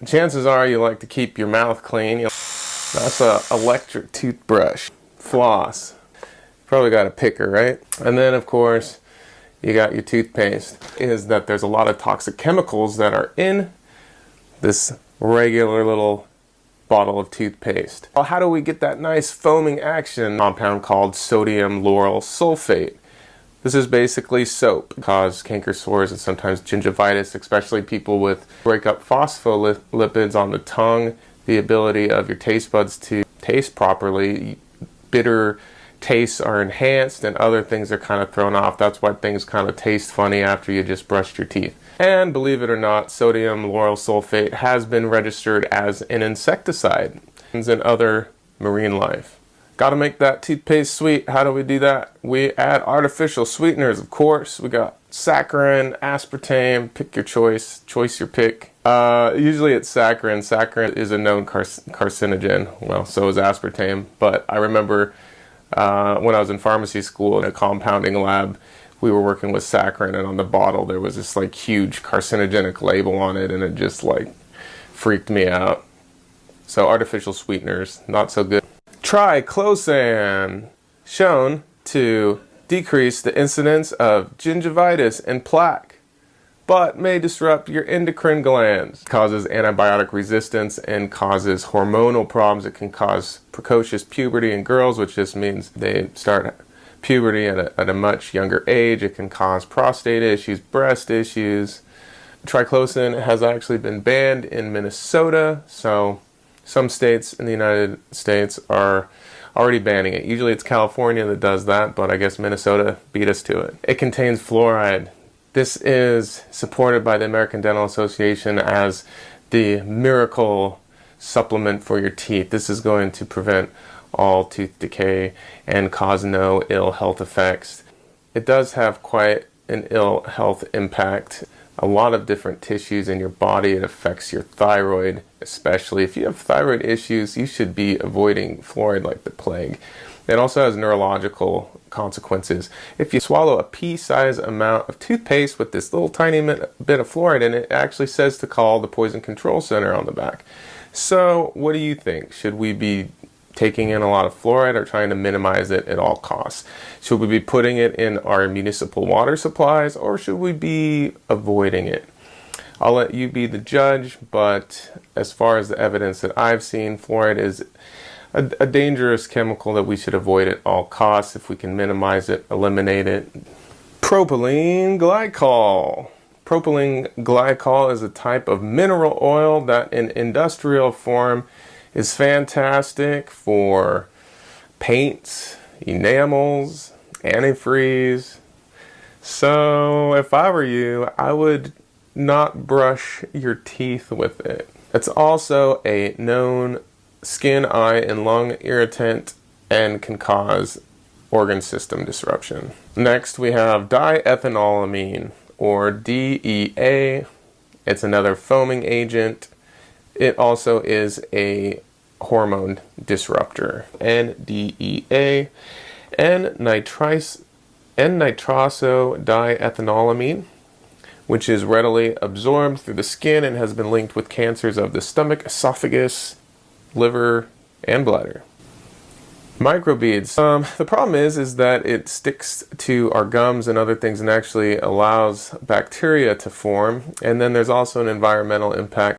chances are you like to keep your mouth clean. That's a electric toothbrush. Floss. Probably got a picker, right? And then of course, you got your toothpaste. Is that there's a lot of toxic chemicals that are in this regular little bottle of toothpaste. Well, how do we get that nice foaming action? Compound called sodium lauryl sulfate. This is basically soap. It causes canker sores and sometimes gingivitis, especially people with break up phospholipids on the tongue, the ability of your taste buds to taste properly. Bitter tastes are enhanced and other things are kind of thrown off. That's why things kind of taste funny after you just brushed your teeth. And believe it or not, sodium lauryl sulfate has been registered as an insecticide in other marine life. Got to make that toothpaste sweet. How do we do that? We add artificial sweeteners, of course. We got saccharin, aspartame, pick your choice your pick. Usually it's saccharin. Saccharin is a known carcinogen. Well, so is aspartame. But I remember when I was in pharmacy school in a compounding lab, we were working with saccharin, and on the bottle there was this like huge carcinogenic label on it, and it just like freaked me out. So artificial sweeteners, not so good. Triclosan, shown to decrease the incidence of gingivitis and plaque, but may disrupt your endocrine glands. Causes antibiotic resistance and causes hormonal problems. It can cause precocious puberty in girls, which just means they start puberty at a much younger age. It can cause prostate issues, breast issues. Triclosan has actually been banned in Minnesota, so some states in the United States are already banning it. Usually it's California that does that, but I guess Minnesota beat us to it. It contains fluoride. This is supported by the American Dental Association as the miracle supplement for your teeth. This is going to prevent all tooth decay and cause no ill health effects. It does have quite an ill health impact. A lot of different tissues in your body. It affects your thyroid, especially. If you have thyroid issues, you should be avoiding fluoride like the plague. It also has neurological consequences. If you swallow a pea-sized amount of toothpaste with this little tiny bit of fluoride in it, it actually says to call the Poison Control Center on the back. So what do you think? Should we be taking in a lot of fluoride or trying to minimize it at all costs? Should we be putting it in our municipal water supplies, or should we be avoiding it? I'll let you be the judge, but as far as the evidence that I've seen, fluoride is a dangerous chemical that we should avoid at all costs. If we can minimize it, eliminate it. Propylene glycol. Propylene glycol is a type of mineral oil that in industrial form is fantastic for paints, enamels, antifreeze. So if I were you, I would not brush your teeth with it. It's also a known skin, eye, and lung irritant and can cause organ system disruption. Next we have diethanolamine, or DEA. It's another foaming agent. It also is a hormone disruptor. NDEA and nitrosodiethanolamine, which is readily absorbed through the skin and has been linked with cancers of the stomach, esophagus, liver, and bladder. Microbeads. The problem is that it sticks to our gums and other things and actually allows bacteria to form. And then there's also an environmental impact.